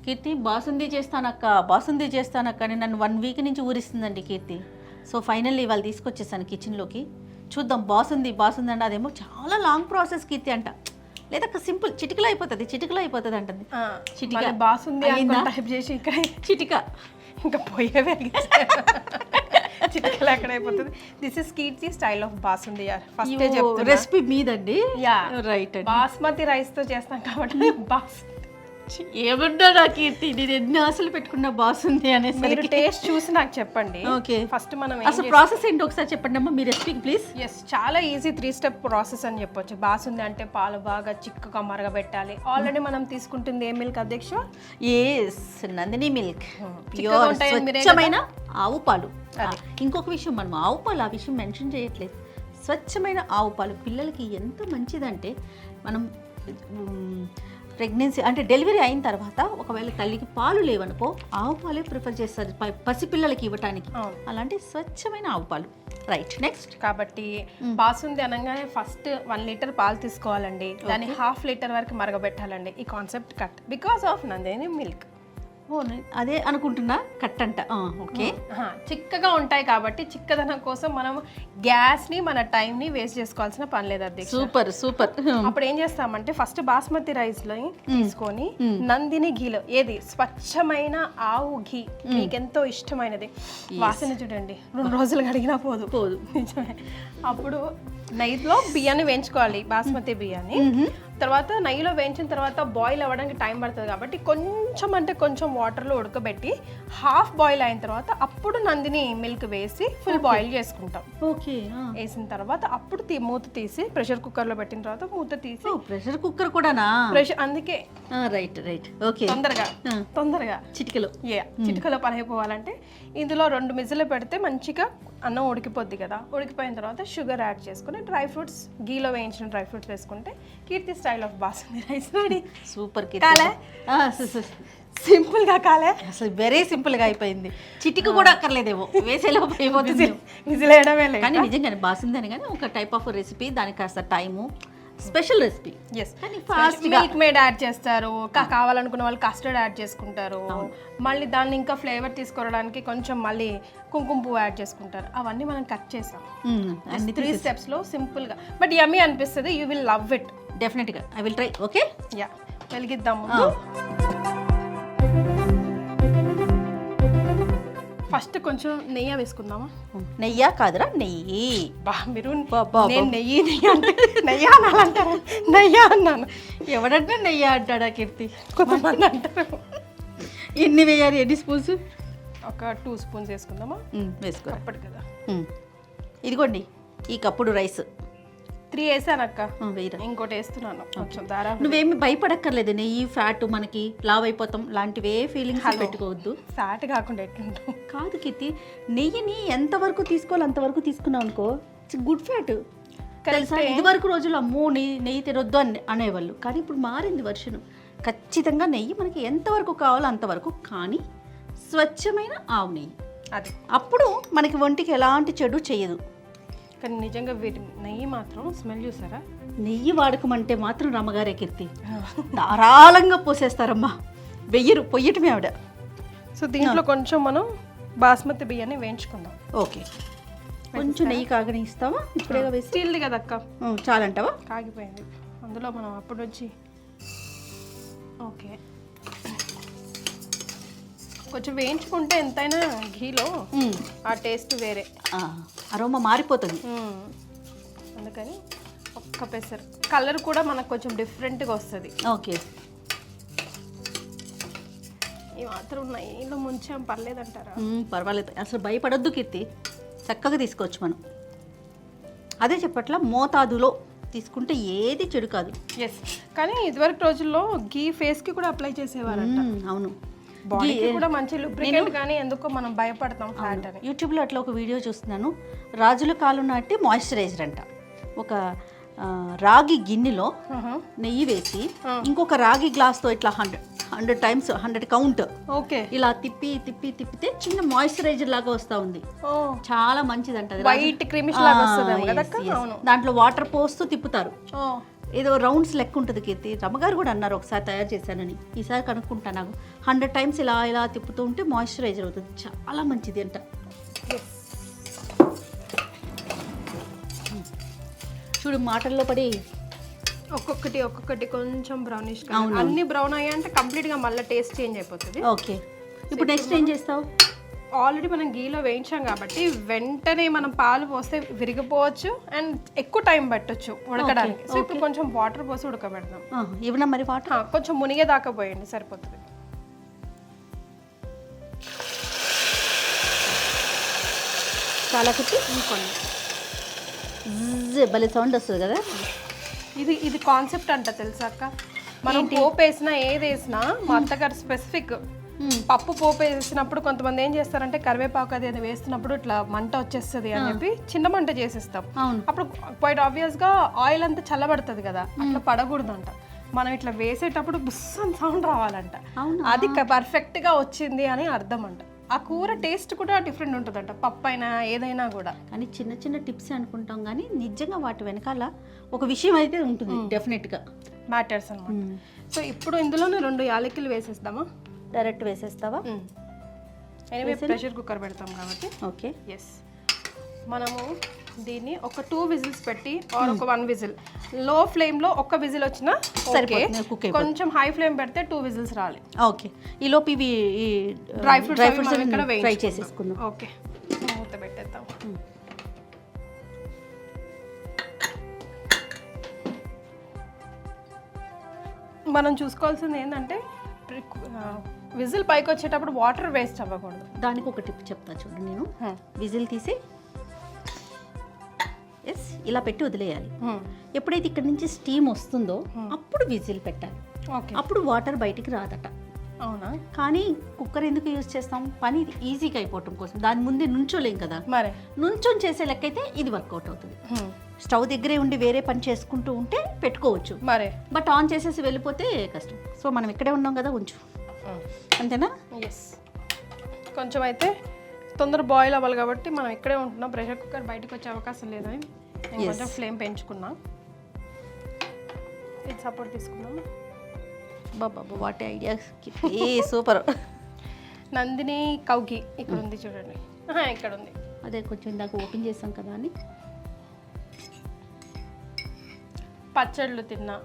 కీర్తి బాసుంది చేస్తానక్క అని నన్ను 1 వీక్ నుంచి ఊరిస్తుందండి కీర్తి. సో ఫైనల్లీ వాళ్ళు తీసుకొచ్చేసాను కిచెన్లోకి. చూద్దాం బాసుంది అండి. అదేమో చాలా లాంగ్ ప్రాసెస్ కీర్తి అంట. లేదా సింపుల్ చిటికలో అయిపోతుంది అంటుంది. చిటిక బాసుంది టైప్ చేసి ఇక్కడ చిటిక ఇంకా పోయేవే చిటికలు ఎక్కడ అయిపోతుంది. This is Keerthi style of basundi first recipe మీదండి. రైట్. బాస్మతి రైస్ తో చేస్తాం కాబట్టి ఏమన్నా నా కీర్తి నేను ఎన్ని ఆశలు పెట్టుకున్నా బాసుంది అనేసి. మీరు టేస్ట్ చూసి నాకు చెప్పండి. ఓకే, ఫస్ట్ మనం అసలు ప్రాసెస్ ఏంటి ఒకసారి చెప్పండి అమ్మా మీ రెసిపీకి ప్లీజ్. చాలా ఈజీ 3 స్టెప్ ప్రాసెస్ అని చెప్పొచ్చు. బాసుంది అంటే పాలు బాగా చిక్కగా మరగబెట్టాలి. ఆల్రెడీ మనం తీసుకుంటుంది ఏ మిల్క్ అధ్యక్ష? నందిని మిల్క్, ప్యూర్ స్వచ్ఛమైన ఆవు పాలు. ఇంకొక విషయం, మనం ఆవు పాలు ఆ విషయం మెన్షన్ చేయట్లేదు. స్వచ్ఛమైన ఆవు పాలు పిల్లలకి ఎంత మంచిదంటే, మనం ప్రెగ్నెన్సీ అంటే డెలివరీ అయిన తర్వాత ఒకవేళ తల్లికి పాలు లేవనుకో ఆవు పాలే ప్రిఫర్ చేస్తారు పసిపిల్లలకి ఇవ్వటానికి. అలాంటి స్వచ్ఛమైన ఆవు పాలు. Right, next. కాబట్టి బాసుంది అనగానే ఫస్ట్ 1 లీటర్ పాలు తీసుకోవాలండి. దాన్ని 1/2 లీటర్ వరకు మరగబెట్టాలండి. ఈ concept cut because of Nandini milk. అదే అనుకుంటున్నా కట్ అంట. ఓకే, చిక్కగా ఉంటాయి కాబట్టి చిక్కదనం కోసం మనం గ్యాస్ ని మన టైం ని వేస్ట్ చేసుకోవాల్సిన పని లేదు అధ్యక్ష. సూపర్. అప్పుడు ఏం చేస్తామంటే ఫస్ట్ బాస్మతి రైస్ లో తీసుకొని నందిని ఘీలో, ఏది స్వచ్ఛమైన ఆవు ఘీ మీకు ఎంతో ఇష్టమైనది, వాసన చూడండి 2 రోజులు కడిగినా పోదు నిజమే. అప్పుడు నెయ్యిలో బియ్యాన్ని వేయించుకోవాలి, బాస్మతి బియ్యాన్ని. తర్వాత నెయ్యిలో వేయించిన తర్వాత బాయిల్ అవ్వడానికి టైం పడుతుంది కాబట్టి కొంచెం వాటర్లో ఉడకబెట్టి 1/2 బాయిల్ అయిన తర్వాత అప్పుడు నందిని మిల్క్ వేసి ఫుల్ బాయిల్ చేసుకుంటాం. ఓకే, వేసిన తర్వాత అప్పుడు మూత తీసి ప్రెషర్ కుక్కర్ లో పెట్టిన తర్వాత మూత తీసి. ప్రెషర్ కుక్కర్ కూడానా? ప్రెషర్, అందుకే రైట్. ఓకే, తొందరగా చిటికలో పని అయిపోవాలంటే ఇందులో 2 విజిల్ పెడితే మంచిగా అన్నం ఉడికిపోద్ది కదా. ఉడికిపోయిన తర్వాత షుగర్ యాడ్ చేసుకుని డ్రై ఫ్రూట్స్, గీలో వేయించిన డ్రై ఫ్రూట్స్ వేసుకుంటే Keerthi style of basundi rice ready. Super. Simple గా కాలే, అసలు వెరీ సింపుల్ గా అయిపోయింది. చిటిక కూడా అక్కర్లేదేమో, వేసేలోపు అయిపోతుంది. విజిల్ వేయడమే లేదు. కానీ నిజంగానే బాసుంది అని కానీ ఒక టైప్ ఆఫ్ రెసిపీ, దానికి కాస్త time, special recipe. Milk made add చేస్తారు, కావాలనుకున్న వాళ్ళు కస్టర్డ్ యాడ్ చేసుకుంటారు. మళ్ళీ దాన్ని ఇంకా ఫ్లేవర్ తీసుకోవడానికి కొంచెం మళ్ళీ కుంకుమ పువ్వు యాడ్ చేసుకుంటారు. అవన్నీ మనం కట్ చేసాం 3 స్టెప్స్ లో సింపుల్ గా, బట్ యమ్మీ అనిపిస్తుంది. You will love it definite గా. I will try. ఓకే, వెలిగిద్దాము. ఫస్ట్ కొంచెం నెయ్యి వేసుకుందామా? నెయ్యా కాదురా, నెయ్యి. మీరు నెయ్యి అంటే నెయ్యి అనాలంటారా? నెయ్యి అన్నాను. ఎవడంటే నెయ్యి అంటాడా కీర్తి? కొంతమంది అంటారు. ఎన్ని వేయాలి? ఎన్ని స్పూన్స్? ఒక 2 స్పూన్స్ వేసుకుందామా? వేసుకో. అప్పటి కదా. ఇదిగోండి ఈ కప్పుడు రైస్ 3 వేసానక్క. ఇంకోటి వేస్తున్నాను కొంచెం దారా. నువ్వేమి భయపడక్కర్లేదు. నెయ్యి ఫ్యాట్ మనకి లావ్ అయిపోతాం లాంటివే ఫీలింగ్స్ పెట్టుకోవద్దు. ఫ్యాట్ కాకుండా ఎట్లుంటాం కాదు కీర్తి, నెయ్యిని ఎంతవరకు తీసుకోవాలి అంతవరకు తీసుకున్నావు అనుకో, ఇట్స్ గుడ్ ఫ్యాట్. తెలుసా? ఇది వరకు రోజులు అమ్మో నెయ్యి తినొద్దు అనేవాళ్ళు, కానీ ఇప్పుడు మారింది వర్షన్. ఖచ్చితంగా నెయ్యి మనకి ఎంతవరకు కావాలో అంతవరకు, కానీ స్వచ్ఛమైన ఆవు నెయ్యి. అది అప్పుడు మనకి ఒంటికి ఎలాంటి చెడు చేయదు. కానీ నిజంగా నెయ్యి మాత్రం స్మెల్ చూసారా? నెయ్యి వాడకమంటే మాత్రం రమ్మగారే కీర్తి, ధారాళంగా పోసేస్తారమ్మా, పొయ్యటమే ఆవిడ. సో దీంట్లో కొంచెం మనం బాస్మతి బియ్యాన్ని వేయించుకుందాం. ఓకే, కొంచెం నెయ్యి కాగని ఇస్తావా? ఇప్పుడే వేసి స్టీల్ది కదా అక్క, చాలంటావా? కాగిపోయింది. అందులో మనం అప్పుడు వచ్చి ఓకే కొంచెం వేయించుకుంటే ఎంతైనా ఘీలో ఆ టేస్ట్ వేరే, అరోమా మారిపోతుంది. అందుకని ఒక్క పెసరు కలర్ కూడా మనకు కొంచెం డిఫరెంట్గా వస్తుంది. ఓకే, ఈ మాత్రం నెయ్యిలో ముంచాం పర్లేదంటారా? పర్వాలేదు, అసలు భయపడొద్దు కీర్తి, చక్కగా తీసుకోవచ్చు మనం. అదే చెప్పట్లా, మోతాదులో తీసుకుంటే ఏది చెడు కాదు. కానీ ఇదివరకు రోజుల్లో గీ ఫేస్కి కూడా అప్లై చేసేవారంట. అవును, బాడీకి కూడా మంచి లూబ్రికెంట్, కానీ ఎందుకో మనం భయపడతాం ఫ్యాట్ అని. యూట్యూబ్లో అట్లా ఒక వీడియో చూస్తున్నాను, రాజుల కాలు నాటి మాయిశ్చరైజర్ అంట. ఒక రాగి గిన్నెలో నెయ్యి వేసి ఇంకొక రాగి గ్లాస్తో ఇట్లా 100 టైమ్స్ 100 కౌంట్ ఇలా తిప్పితే చిన్న మాయిశ్చరైజర్ లాగా వస్తా ఉంది. చాలా మంచిది అంట. వైట్ క్రీమిష్ లాగా వస్తుంది. దాంట్లో వాటర్ పోస్తూ తిప్పుతారు. ఏదో రౌండ్స్ లెక్క ఉంటుంది కీర్తి. రమ్మగారు కూడా అన్నారు ఒకసారి తయారు చేశానని. ఈసారి కనుక్కుంటా. నాకు 100 టైమ్స్ ఇలా ఇలా తిప్పుతూ ఉంటే మాయిశ్చరైజర్ అవుతుంది, చాలా మంచిది అంట. చూడు మాటల్లో పడి ఒక్కొక్కటి కొంచెం బ్రౌనిష్, అన్ని బ్రౌన్ అయ్యాయంటే కంప్లీట్గా మళ్ళీ టేస్ట్ చేంజ్ అయిపోతుంది. ఓకే, ఇప్పుడు నెక్స్ట్ ఏం చేస్తావు? ఆల్రెడీ మనం గీలో వేయించాం కాబట్టి వెంటనే మనం పాలు పోస్తే విరిగిపోవచ్చు అండ్ ఎక్కువ టైం పట్టొచ్చు ఉడకడానికి. సో ఇప్పుడు కొంచెం వాటర్ పోసి ఉడకబెడదాం. ఇవ్వనా మరి వాటర్? కొంచెం మునిగేదాకా పోయండి, సరిపోతుంది. చాలా కుట్టి ఇంకొన్ని భలే సౌండ్ వస్తుంది కదా. ఇది కాన్సెప్ట్ అంట తెలుసాక. మనం పోపు వేసినా ఏది వేసినా, మా అత్తగారు స్పెసిఫిక్ పప్పు పోపు వేసినప్పుడు కొంతమంది ఏం చేస్తారంటే కరివేపాకు అది వేస్తున్నప్పుడు ఇట్లా మంట వచ్చేస్తుంది అని చెప్పి చిన్న మంట చేసేస్తాం. అప్పుడు క్వైట్ ఆబ్వియస్ గా ఆయిల్ అంతా చల్లబడుతుంది కదా, అట్లా పడకూడదంట. మనం ఇట్లా వేసేటప్పుడు బుస్సన్ సౌండ్ రావాలంట. అది పర్ఫెక్ట్ గా వచ్చింది అని అర్థం అంట. ఆ కూర టేస్ట్ కూడా డిఫరెంట్ ఉంటుందంట, పప్పు అయినా ఏదైనా కూడా. కానీ చిన్న చిన్న టిప్స్ అనుకుంటాం కానీ నిజంగా వాటి వెనకాల ఒక విషయం అయితే ఉంటుంది డెఫినెట్గా, మ్యాటర్స్ అనమాట. సో ఇప్పుడు ఇందులోనే 2 యాలకులు వేసేద్దామా? డైరెక్ట్ వేసేస్తావా? ఎనివే ప్రెషర్ కుక్కర్ పెడతాం కాబట్టి. Okay, yes. మనము దీన్ని ఒక 2 విజిల్స్ పెట్టి ఆర్ ఒక 1 విజిల్, లో ఫ్లేమ్లో ఒక విజిల్ వచ్చినా ఓకే. కొంచెం హై ఫ్లేమ్ పెడితే 2 విజిల్స్ రాలి. ఓకే, ఈ లోపు ఇవి డ్రై ఫ్రూట్స్ ఇక్కడ ఫ్రై చేసేసుకుందాం. ఓకే, మూత పెట్టేద్దాం. మనం చూసుకోవాల్సింది ఏంటంటే విజిల్ పైకి వచ్చేటప్పుడు వాటర్ వేస్ట్ అవ్వకూడదు. దానికి ఒక టిప్ చెప్తా చూడు. నేను విజిల్ తీసి ఇలా పెట్టి వదిలేయాలి. ఎప్పుడైతే ఇక్కడ నుంచి స్టీమ్ వస్తుందో అప్పుడు విజిల్ పెట్టాలి. అప్పుడు వాటర్ బయటికి రాదట. అవునా? కానీ కుక్కర్ ఎందుకు యూజ్ చేస్తాం? పని ఈజీగా అయిపోవటం కోసం. దాని ముందే నుంచోలేం కదా, మరి నుంచొని చేసే లెక్క అయితే ఇది వర్కౌట్ అవుతుంది. స్టవ్ దగ్గరే ఉండి వేరే పని చేసుకుంటూ ఉంటే పెట్టుకోవచ్చు, మరి బట్ ఆన్ చేసేసి వెళ్ళిపోతే కష్టం. సో మనం ఇక్కడే ఉన్నాం కదా, ఉంచు. అంతేనా? ఎస్. కొంచెం అయితే తొందర బాయిల్ అవ్వాలి కాబట్టి మనం ఇక్కడే ఉంటున్నాం. ప్రెషర్ కుక్కర్ బయటకు వచ్చే అవకాశం లేదని నేను కొంచెం ఫ్లేమ్ పెంచుకున్నా. ఇది సపోర్ట్ తీసుకున్నాం. బాబా వాటి ఐడియా సూపర్. నందిని కౌకి ఇక్కడ ఉంది చూడండి, ఇక్కడ ఉంది. అదే కొంచెం ఇందాక ఓపెన్ చేసాం కదా అని. పచ్చళ్ళు తిన్నా,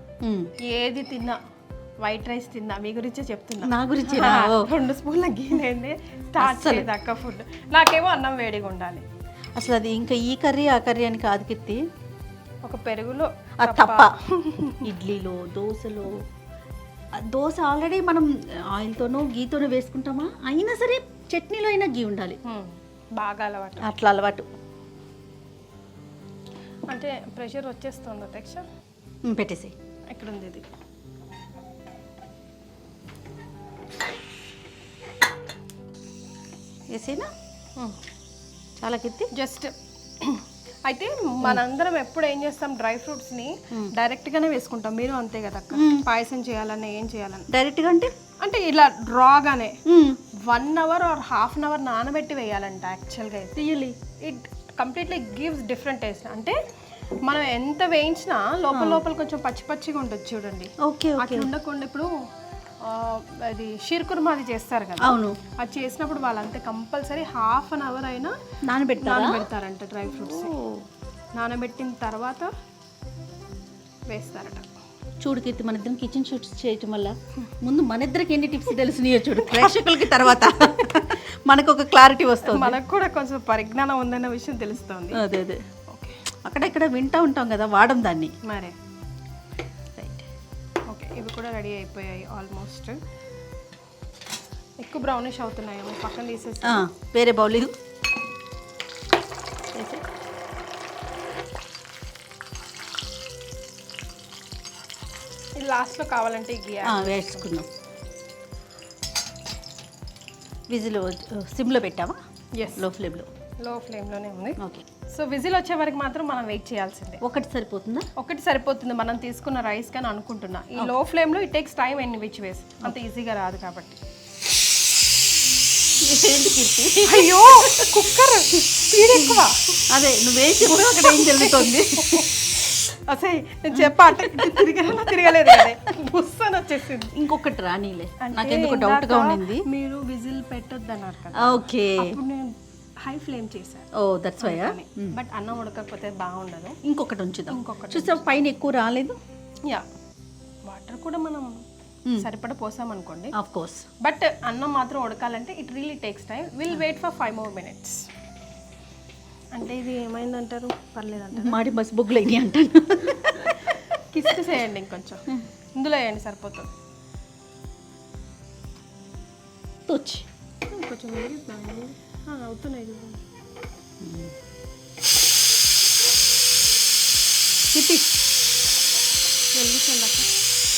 ఏది తిన్నా, వైట్ రైస్ తిన్నా, మీ గురించే చెప్తున్నా. నా గురించి 2 స్పూన్ల గీ లేదే స్టార్ట్ చేయదు అక్క ఫుడ్. నాకేమో అన్నం వేడిగా ఉండాలి. అసలు అది ఇంకా ఈ కర్రీ ఆ కర్రీ అని కాదు కీర్తి, ఒక పెరుగులో తప్ప. ఇడ్లీలో, దోశలో, దోశ ఆల్రెడీ మనం ఆయిల్తోనూ గీతోనూ వేసుకుంటామా, అయినా సరే చట్నీలో అయినా గీ ఉండాలి. బాగా అలవాటు, అట్లా అలవాటు. అంటే ప్రెషర్ వచ్చేస్తుంది అధ్యక్ష. పెట్టేసి ఎక్కడ ఉంది ఇది? వేసేనా? చాలా కీర్తి. జస్ట్ అయితే మనందరం ఎప్పుడు ఏం చేస్తాం, డ్రై ఫ్రూట్స్ ని డైరెక్ట్ గానే వేసుకుంటాం. మీరు అంతే కదా అక్క? పాయసం చేయాలన్నా ఏం చేయాలన్నా డైరెక్ట్ గా అంటే ఇలా డ్రాగానే 1 hour or half an hour నానబెట్టి వేయాలంట. యాక్చువల్గా really it completely gives different taste. అంటే మనం ఎంత వేయించినా లోపల కొంచెం పచ్చిగా ఉంటుంది చూడండి. ఓకే, అట్లా ఉండకుండా ఇప్పుడు అది షీర్ కుర్మాది చేస్తారు కదా, అవును, అది చేసినప్పుడు వాళ్ళంతే కంపల్సరీ హాఫ్ అన్ అవర్ అయినా నానబెడతారంట. డ్రై ఫ్రూట్స్ నానబెట్టిన తర్వాత వేస్తారట. చూడు కీర్తి, మన ఇద్దరం కిచెన్ షూట్స్ చేయటం వల్ల ముందు మన ఇద్దరికి ఎన్ని టిప్స్ తెలిసినాయో చూడు, ప్రేక్షకులకి తర్వాత మనకు ఒక క్లారిటీ వస్తుంది. మనకు కూడా కొంచెం పరిజ్ఞానం ఉందన్న విషయం తెలుస్తుంది. అదే అదే, అక్కడ ఇక్కడ వింటూ ఉంటాం కదా, వాడడం దాన్ని. మరే రైట్. ఓకే, ఇవి కూడా రెడీ అయిపోయాయి ఆల్మోస్ట్. ఎక్కువ బ్రౌనిష్ అవుతున్నాయేమో, పక్కన తీసేసి వేరే బౌల్ ఇది లాస్ట్లో కావాలంటే వేసుకుందాం. విజిల్ సిమ్లో పెట్టావా? ఎస్, లో ఫ్లేమ్లోనే ఉంది. ఓకే. సో విజిల్ వచ్చే వరకు మాత్రం మనం వెయిట్ చేయాల్సిందే. ఒకటి సరిపోతుందా? ఒకటి సరిపోతుంది మనం తీసుకున్న రైస్ కానీ అనుకుంటున్నా. ఈ లో ఫ్లేమ్లో ఇట్ టేక్స్ టైం ఎన్ని విచ్ వేస్, అంత ఈజీగా రాదు కాబట్టి. అయ్యో కుక్కర్ స్పీడ్ ఎక్కువ. అదే నువ్వేం చెప్పావు, అక్కడ ఏం జరుగుతుంది? అసే నేను చెప్పా అంటే తిరగలేదు కదా బుస్సని వచ్చేసింది. ఇంకొకటి రానీలే, అంటే నాకెందుకు డౌట్ గా ఇందాక ఉండింది. మీరు విజిల్ పెట్టొద్దు అన్నారు కదా, ఓకే, అప్పుడు నేను హై ఫ్లేమ్ చేశాను. ఓ దట్స్ వై. బట్ అన్నం ఉడకకపోతే బాగుండదు. ఇంకొకటి ఉంచుదాం. ఇంకొకటి చూసా పైన ఎక్కువ రాలేదు. యా వాటర్ కూడా మనం సరిపడ పోసాం అనుకోండి, ఆఫ్ కోర్స్. బట్ అన్నం మాత్రం ఉడకాలంటే it really takes time. Will wait for 5 more minutes. అంటే ఇది ఏమైందంటారు, పర్లేదంటారు, మాడి బస్ బుగ్గులు అయినాయి అంటాను. కిస్ట్ చేయండి ఇంకొంచెం, ఇందులో వేయండి సరిపోతుంది. తుచ్చి కొంచెం అవుతున్నాయి కిట్టి, వెళ్ళిపోయింది అక్క,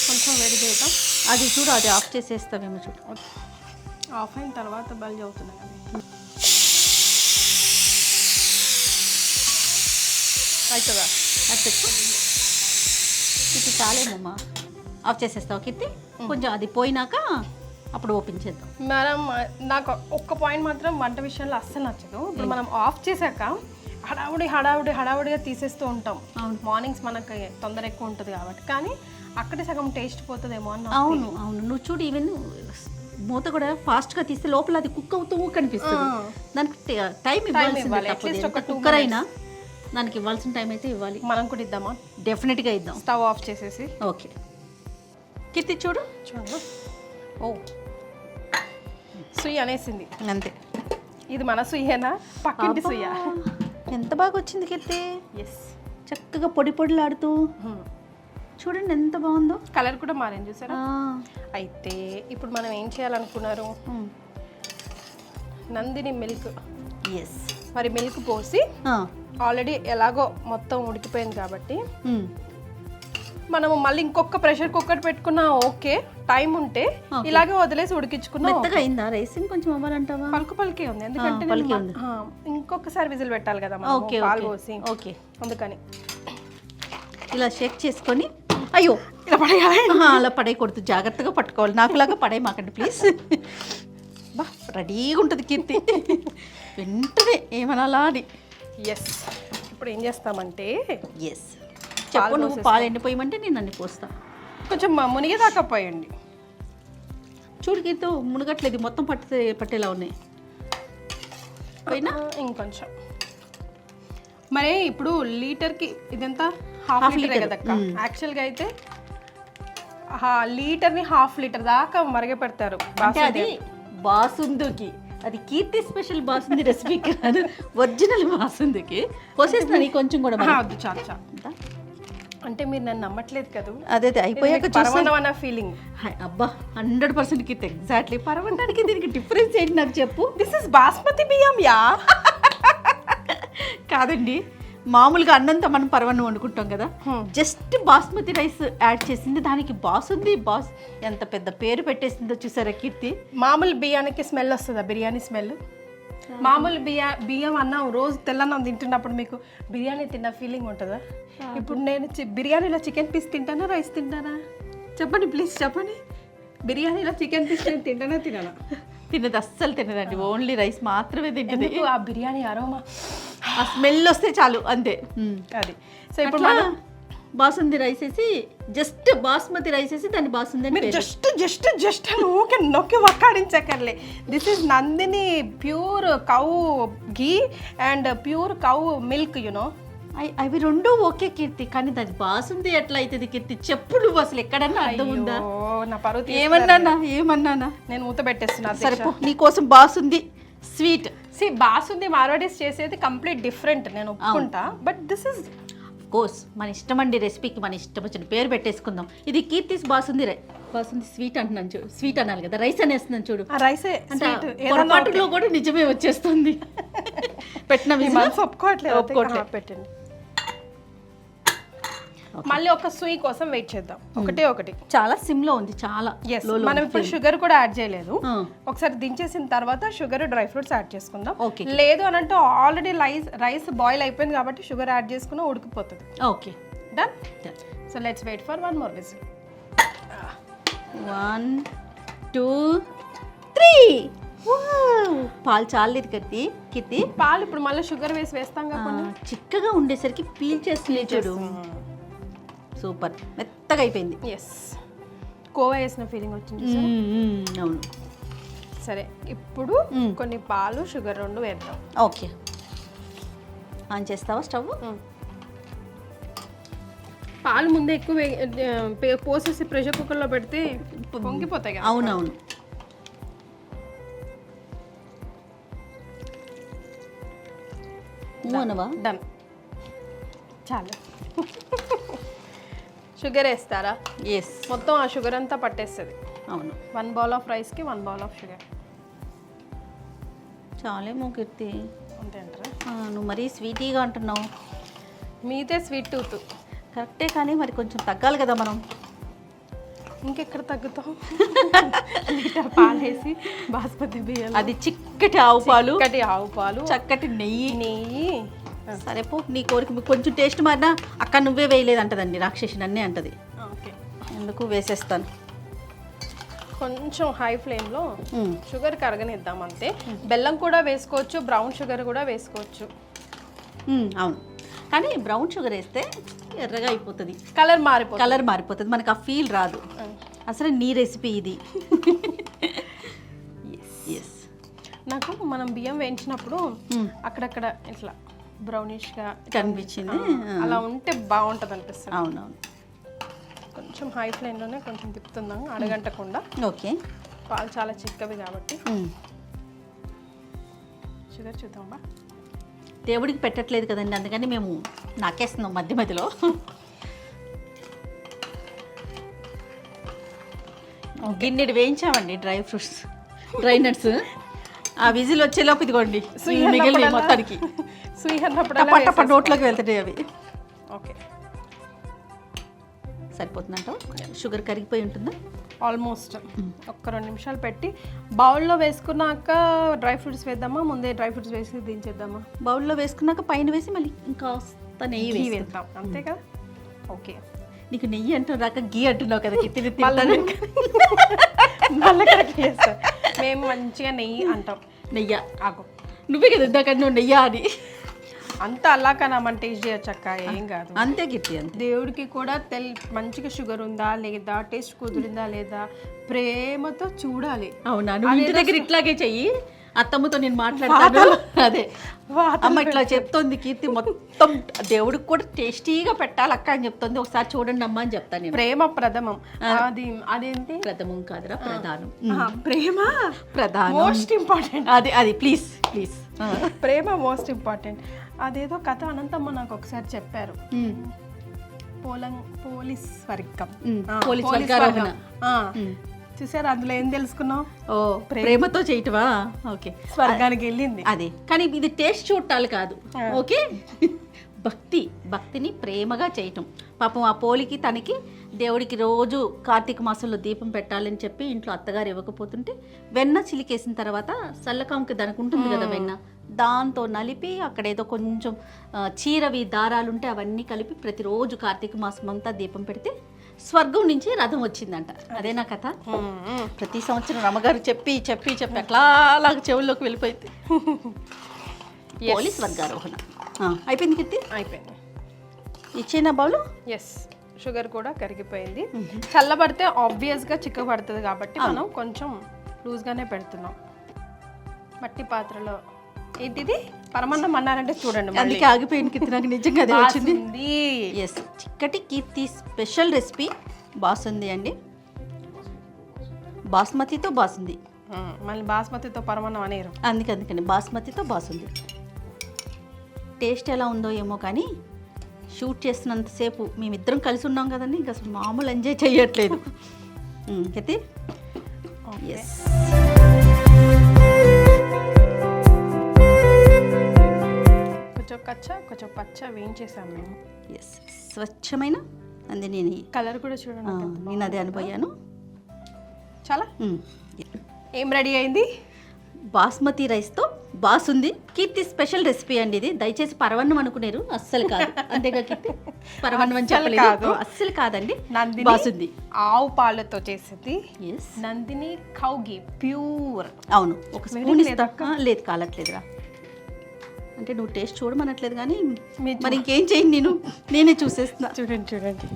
కొంచెం వేడి చేద్దాం. అది చూడు, అది ఆఫ్ చేసేస్తావేమో చూడు. ఆఫ్ అయిన తర్వాత బల్జ్ అవుతున్నాయి అవి. అవుతుందా? అది చెప్పు కిట్టి, చాలేమమ్మా, ఆఫ్ చేసేస్తావు కిట్టి. కొంచెం అది పోయినాక అప్పుడు ఓపెన్ చేద్దాం. మనం నాకు ఒక్క పాయింట్ మాత్రం వంట విషయంలో అస్సలు నచ్చదు. ఇప్పుడు మనం ఆఫ్ చేశాక హడావుడిగా తీసేస్తూ ఉంటాం. మార్నింగ్స్ మనకి తొందర ఎక్కువ ఉంటుంది కాబట్టి, కానీ అక్కడే సగం టేస్ట్ పోతుందేమో అని. అవును అవును, నువ్వు చూడు, ఈవెన్ మూత కూడా ఫాస్ట్గా తీస్తే లోపల అది కుక్ అవుతూ కనిపిస్తుంది. దానికి టైం ఇవ్వాలి. అట్లీస్ట్ ఒక కుక్కర్ అయినా దానికి ఇవ్వాల్సిన టైం అయితే ఇవ్వాలి. మనం కూడా ఇద్దామా? డెఫినెట్గా ఇద్దాం. స్టవ్ ఆఫ్ చేసేసి. ఓకే కీర్తి, చూడు చూడు, ఓ సుయ్య అనేసింది అంతే. ఇది మన సుయ్యేనా, పక్కింటి సుయ్య? ఎంత బాగా వచ్చింది కీర్తి. ఎస్, చక్కగా పొడి పొడిలాడుతూ చూడండి ఎంత బాగుందో. కలర్ కూడా మారింది చూసారా. అయితే ఇప్పుడు మనం ఏం చేయాలనుకున్నారు, నందిని మిల్క్. ఎస్, మరి మిల్క్ పోసి ఆల్రెడీ ఎలాగో మొత్తం ఉడికిపోయింది కాబట్టి మనము మళ్ళీ ఇంకొక ప్రెషర్ కుక్కర్ పెట్టుకున్నా ఓకే, టైం ఉంటే ఇలాగే వదిలేసి ఉడికించుకున్నా. మెత్తగా అయిందా రైస్? కొంచెం అవ్వాలంటావా? పలుకే ఉంది, ఎందుకంటే ఇంకొకసారి విజిల్ పెట్టాలి కదా పాలు పోసి. ఓకే, అందుకని ఇలా షేక్ చేసుకొని, అయ్యో ఇలా పడేయాలి, అలా పడేయకూడదు, జాగ్రత్తగా పట్టుకోవాలి. నాకులాగా పడే మాకండి ప్లీజ్. బా రెడీగా ఉంటుంది కీర్తి, వెంటనే ఏమనాలా అని. ఎస్, ఇప్పుడు ఏం చేస్తామంటే, ఎస్ చెప్పు, నువ్వు పాలు ఎండిపోయమంటే నేను అన్ని పోస్తా. కొంచెం మునిగేదాకా పోయండి. చూడు కీర్తి, మునగట్లేదు, మొత్తం పట్టేలా ఉన్నాయి. పోయినా ఇంకొంచెం. మరి ఇప్పుడు లీటర్కి ఇదంతా హాఫ్ లీటర్ కదక్క. యాక్చువల్గా అయితే లీటర్ని హాఫ్ లీటర్ దాకా మరగ పెడతారు. అది బాసుందుకి, అది కీర్తి స్పెషల్ బాసుంది రెసిపీకి కాదు, ఒరిజినల్ బాసుందికి పోసేస్తున్నాను. కొంచెం కూడా వద్దు, చాలు చాలు. అంటే మీరు నన్ను నమ్మట్లేదు కదా. అదే అయిపోయాక పరమాన్న ఫీలింగ్. అబ్బా 100% కీర్తి, ఎగ్జాక్ట్లీ. పరమడానికి దీనికి డిఫరెన్స్ ఏంటి నాకు చెప్పు. దిస్ ఇస్ బాస్మతి బియ్యం యా. కాదండి, మామూలుగా అన్నంతా మనం పరవన్నం వండుకుంటాం కదా, జస్ట్ బాస్మతి రైస్ యాడ్ చేసింది, దానికి బాసుంది. బాస్ ఎంత పెద్ద పేరు పెట్టేసిందో చూసారా కీర్తి. మామూలు బియ్యానికి స్మెల్ వస్తుందా, బిర్యానీ స్మెల్? మామూలు బియ్యం అన్నం రోజు తెల్లన్నం తింటున్నప్పుడు మీకు బిర్యానీ తిన్న ఫీలింగ్ ఉంటుందా? ఇప్పుడు నేను బిర్యానీలో చికెన్ పీస్ తింటానా, రైస్ తింటానా? చెప్పండి ప్లీజ్, చెప్పండి. బిర్యానీలో చికెన్ పీస్ నేను తింటానా, తినాలా? తినదు, అస్సలు తినదండి, ఓన్లీ రైస్ మాత్రమే తింటుంది. ఆ బిర్యానీ అరోమా, ఆ స్మెల్ వస్తే చాలు, అంతే. అది. సో ఇప్పుడు మనం బాసుంది రైస్ వేసి, జస్ట్ బాస్మతి రైస్ వేసి దాన్ని బాసుంది అని జస్ట్ ఊకే నొక్కి వక్కాడించక్కర్లే. This is Nandini pure cow ghee and pure cow milk, you know. అవి రెండు ఓకే కీర్తి, కానీ దాని బాసుంది ఎట్లా అవుతుంది కీర్తి చెప్పు. నువ్వు అసలు ఎక్కడన్నా అర్థం ఉందా? నా పరువు ఏమన్నానా నేను మూత పెట్టేస్తున్నా. సరిపో, నీకోసం బాసుంది స్వీట్. బాసుంది మార్వాడీస్ చేసేది కంప్లీట్ డిఫరెంట్, నేను ఒప్పుకుంటా. బట్ దిస్ ఇస్ కోర్స్ మన ఇష్టం అండి, రెసిపీకి మన ఇష్టం వచ్చిన పేరు పెట్టేసుకుందాం. ఇది కీర్తిస్ బాసుంది స్వీట్ అంటున్నాను చూడు, స్వీట్ అనాలి కదా, రైస్ అనేస్తున్నాను చూడు. రైసే పొరపాటులో కూడా నిజమే వచ్చేస్తుంది. పెట్టిన ఒప్పుకోవట్లేదు, పెట్టండి. మళ్ళీ ఒక సుయి కోసం వెయిట్ చేద్దాం. ఒకటి చాలా సిమ్ లో ఉంది, చాలా. మనం ఇప్పుడు షుగర్ కూడా యాడ్ చేయలేదు. ఒకసారి దించేసిన తర్వాత షుగర్, డ్రై ఫ్రూట్స్ యాడ్ చేసుకుందాం. లేదు అని అంటే ఆల్రెడీ రైస్ బాయిల్ అయిపోయింది కాబట్టి షుగర్ యాడ్ చేసుకున్నా ఉడికిపోతుంది. Okay, done. So let's wait for 1 more whistle. 1 2 3. పాలు చాలేదు కీర్తి. పాలు ఇప్పుడు మళ్ళీ షుగర్ వేస్తాం కదా, చిక్కగా ఉండేసరికి పీల్ చేస్తుంది చూడు. సూపర్, మెత్తగా అయిపోయింది. ఎస్, కోవా వేసిన ఫీలింగ్ వచ్చింది చూసారా? అవును. సరే, ఇప్పుడు కొన్ని పాలు, షుగర్ 2 వేద్దాం. ఓకే, ఆన్ చేస్తావా స్టవ్? పాలు ముందే ఎక్కువ పోసేసి ప్రెషర్ కుక్కర్లో పెడితే పొంగిపోతాయి కదా. అవునవును. అనవా? డన్, చాలు. షుగర్ వేస్తారా? ఎస్, మొత్తం ఆ షుగర్ అంతా పట్టేస్తుంది. అవును. 1 బౌల్ ఆఫ్ రైస్కి 1 బౌల్ ఆఫ్ షుగర్. చాలేమో కీర్తి. అంతే అంటారా? నువ్వు మరీ స్వీటీగా అంటున్నావు. మీదే స్వీట్ టూత్. కరెక్టే, కానీ మరి కొంచెం తగ్గాలి కదా మనం. ఇంకెక్కడ తగ్గుతాం? లీటర్ పాలు వేసి బాస్మతి బియ్యం, అది చిక్కటి ఆవు పాలు, చక్కటి ఆవు పాలు, చక్కటి నెయ్యి. సరే పో, నీ కోరిక. మీకు కొంచెం టేస్ట్ మారినా అక్క నువ్వే వేయలేదు అంటదండి, రాక్షసి నన్నే అంటది. ఓకే, ఎందుకు వేసేస్తాను. కొంచెం హై ఫ్లేమ్లో షుగర్ కరగనిద్దాం అంతే. బెల్లం కూడా వేసుకోవచ్చు, బ్రౌన్ షుగర్ కూడా వేసుకోవచ్చు. అవును, కానీ బ్రౌన్ షుగర్ వేస్తే ఎర్రగా అయిపోతుంది, కలర్ మారిపోతుంది, మనకు ఆ ఫీల్ రాదు. అసలు నీ రెసిపీ ఇది. ఎస్, నాకు మనం బియ్యం వేయించినప్పుడు అక్కడక్కడ ఇట్లా బ్రౌనిష్గా కనిపించింది. అలా ఉంటే బాగుంటుంది అనిపిస్తుంది. అవునవును. కొంచెం హై ఫ్లేమ్లోనే కొంచెం తిప్పుతున్నాం, అడగంటకుండా. ఓకే, పాలు చాలా చిక్కవి కాబట్టి. షుగర్ చూద్దామా? దేవుడికి పెట్టట్లేదు కదండి, అందుకని మేము నాకేస్తున్నాం మధ్య మధ్యలో. గిన్నెడు వేయించామండి డ్రై ఫ్రూట్స్, డ్రై నట్స్. ఆ విజిల్ వచ్చేలోపు ఇదిగోండి మిగిలిన మొత్తానికి టపా నోట్లోకి వెళ్తాయి అవి. ఓకే, సరిపోతుందంట. షుగర్ కరిగిపోయి ఉంటుందా? ఆల్మోస్ట్. ఒక్క 2 నిమిషాలు పెట్టి బౌల్లో వేసుకున్నాక డ్రై ఫ్రూట్స్ వేద్దామా? ముందే డ్రై ఫ్రూట్స్ వేసి దించేద్దామా? బౌల్లో వేసుకున్నాక పైన వేసి మళ్ళీ ఇంకా నెయ్యి వేద్దాం, అంతే కదా. ఓకే, నీకు నెయ్యి అంటున్నాక గీ అంటున్నావు కదా. మేము మంచిగా నెయ్యి అంటాం. నెయ్యి ఆకు నువ్వే కదా ఇందాక నువ్వు నెయ్యి అని. అంత అలాకనా మనం టేస్ట్ చేయొచ్చు అక్క, ఏం కాదు. అంతే గిట్టి, అంతే. దేవుడికి కూడా మంచిగా షుగర్ ఉందా లేదా, టేస్ట్ కుదిరిందా లేదా, ప్రేమతో చూడాలి. అవునా? నువ్వు ఇంటి దగ్గర ఇట్లాగే చెయ్యి. అత్తమ్మతో నేను మాట్లాడతాను. అదే అమ్మ ఇట్లా చెప్తోంది కీర్తి, మొత్తం దేవుడికి కూడా టేస్టీగా పెట్టాలి అక్క అని చెప్తుంది. ఒకసారి చూడండి అమ్మ అని చెప్తాను నేను. ప్రేమ ప్రథమం. అదేంటి? ప్రథమం కాదురా, ప్రధానం. ప్రేమ ప్రధానం, మోస్ట్ ఇంపార్టెంట్. అది ప్లీజ్. Prema most important. అదేదో కథ అనంతమ్మ నాకు ఒకసారి చెప్పారు. పోలీస్ వర్గం, పోలీస్ వర్గారోహణ. చూసారు, అందులో ఏం తెలుసుకున్నావు? ఓ, ప్రేమతో చేయటవా? ఓకే, స్వర్గానికి వెళ్ళింది. అదే, కానీ ఇది టేస్ట్ చూడాలి కాదు. ఓకే, భక్తిని ప్రేమగా చేయటం. పాపం ఆ పోలికి తనకి దేవుడికి రోజు కార్తీక మాసంలో దీపం పెట్టాలని చెప్పి ఇంట్లో అత్తగారు ఇవ్వకపోతుంటే వెన్న చిలికేసిన తర్వాత సల్లకాంకి దానికి ఉంటుంది కదా వెన్న, దాంతో నలిపి అక్కడేదో కొంచెం చీరవి దారాలు ఉంటే అవన్నీ కలిపి ప్రతిరోజు కార్తీక మాసం అంతా దీపం పెడితే స్వర్గం నుంచి రథం వచ్చిందంట. అదే నా కథ. ప్రతి సంవత్సరం రమ్మగారు చెప్పి చెప్పి చెప్పి అట్లా అలాగ చెవుల్లోకి వెళ్ళిపోయింది. పోలీస్ వర్గారోహణ అయిపోయింది కీర్తి. అయిపోయింది. ఇచ్చేనా బౌలు? ఎస్, షుగర్ కూడా కరిగిపోయింది. చల్లబడితే ఆబ్వియస్గా చిక్కబడుతుంది కాబట్టి మనం కొంచెం లూజ్గానే పెడుతున్నాం. మట్టి పాత్రలో. ఏంటిది పరమాన్నం అన్నారంటే చూడండి, అందుకే ఆగిపోయింది కీర్తి. నాకు నిజంగా అదే వచ్చింది. ఎస్, చిక్కటి కీర్తి స్పెషల్ రెసిపీ బాసుంది అండి. బాస్మతితో బాసుంది. మళ్ళీ బాస్మతితో పరమాన్నం అనేరు. అందుకని బాస్మతితో బాసుంది. టేస్ట్ ఎలా ఉందో ఏమో కానీ షూట్ చేస్తున్నంతసేపు మేమిద్దరం కలిసి ఉన్నాం కదండి, ఇంకా అసలు మామూలు ఎంజాయ్ చేయట్లేదు. అయితే ఎస్, కొంచెం పచ్చ వేయించేసాము మేము. ఎస్, స్వచ్ఛమైన అంది. నేను కలర్ కూడా చూడండి, నేను అదే అనుభవాను. చాలా ఏం రెడీ అయింది? బాస్మతి రైస్తో బాసుంది. కీర్తి స్పెషల్ రెసిపీ అండి ఇది. దయచేసి పరవన్నం అనుకునేరు, అస్సలు కాదు. అంతేగా కీర్తి, పరవన్నం అని చెప్పలేదు, అస్సలు కాదండి. నందిని బాసుంది, ఆవు పాలతో చేసేది. నందిని కౌ ఘీ ప్యూర్. అవును, ఒక స్పూన్ ఇస్తా. లేదు, కాలట్లేదురా. అంటే నువ్వు టేస్ట్ చూడమనట్లేదు కానీ మరి ఇంకేం చేయండి, నేనే చూసేస్తున్నా. చూడండి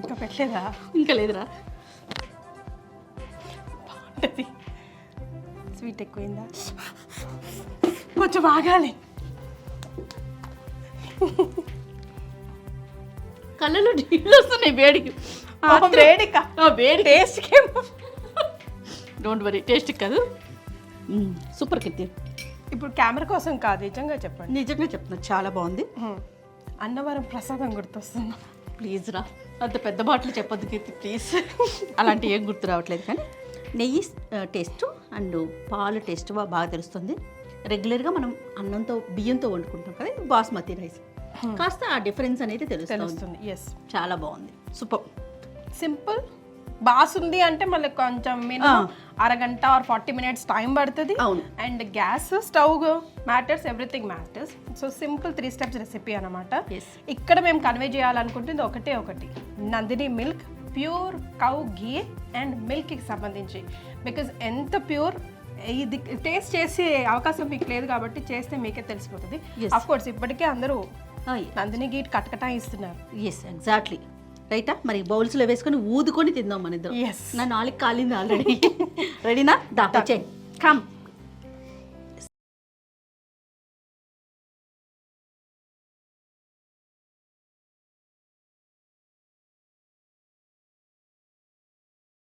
ఇంకా పెట్టలేదా? ఇంకా లేదురా. బాగుంటుంది. స్వీట్ ఎక్కువైందా? కొంచెం ఆగాలి. కళ్ళలో నీళ్ళు వస్తున్నాయి వేడికి. వేడిక వేడి టేస్ట్కి. డోంట్ వరీ, టేస్ట్ కాదు. సూపర్ కీర్తి. ఇప్పుడు కెమెరా కోసం కాదు, నిజంగా చెప్పండి. నిజంగా చెప్తున్నా, చాలా బాగుంది. అన్నవరం ప్రసాదం గుర్తొస్తుందా? ప్లీజ్ రా, అంత పెద్ద మాటలు చెప్పొద్దు కీర్తి ప్లీజ్. అలాంటి ఏం గుర్తు రావట్లేదు, కానీ నెయ్యి టేస్ట్ అండ్ పాలు టేస్ట్ బాగా తెలుస్తుంది. రెగ్యులర్గా మనం అన్నంతో బియ్యంతో వండుకుంటాం కదా, ఇది బాస్మతి రైస్, కాస్త ఆ డిఫరెన్స్ అనేది తెలుస్తుంది. ఎస్, చాలా బాగుంది, సూపర్. సింపుల్. బాసుంది అంటే మళ్ళీ కొంచెం మినిమం అరగంట ఆర్ 40 minutes టైం పడుతుంది. అవును. And gas stove matters, everything matters. So simple 3 steps recipe అనమాట. Yes. ఇక్కడ మేము కన్వే చేయాలనుకుంటుంది ఒకటి, Nandini milk, pure cow ghee and మిల్క్కి సంబంధించి. బికాజ్ ఎంత ప్యూర్, ఇది టేస్ట్ చేసే అవకాశం మీకు లేదు కాబట్టి చేస్తే మీకే తెలిసిపోతుంది. అఫ్ కోర్స్ ఇప్పటికే అందరూ నందిని గీ కటకటా ఇస్తున్నారు. Yes, exactly. రైటా? మరి బౌల్స్లో వేసుకొని ఊదుకొని తిందాం మన ఇద్దరు. Yes. నా నాలుగు కాలింది ఆల్రెడీ. రెడీనా? దా వచ్చే, కమ్.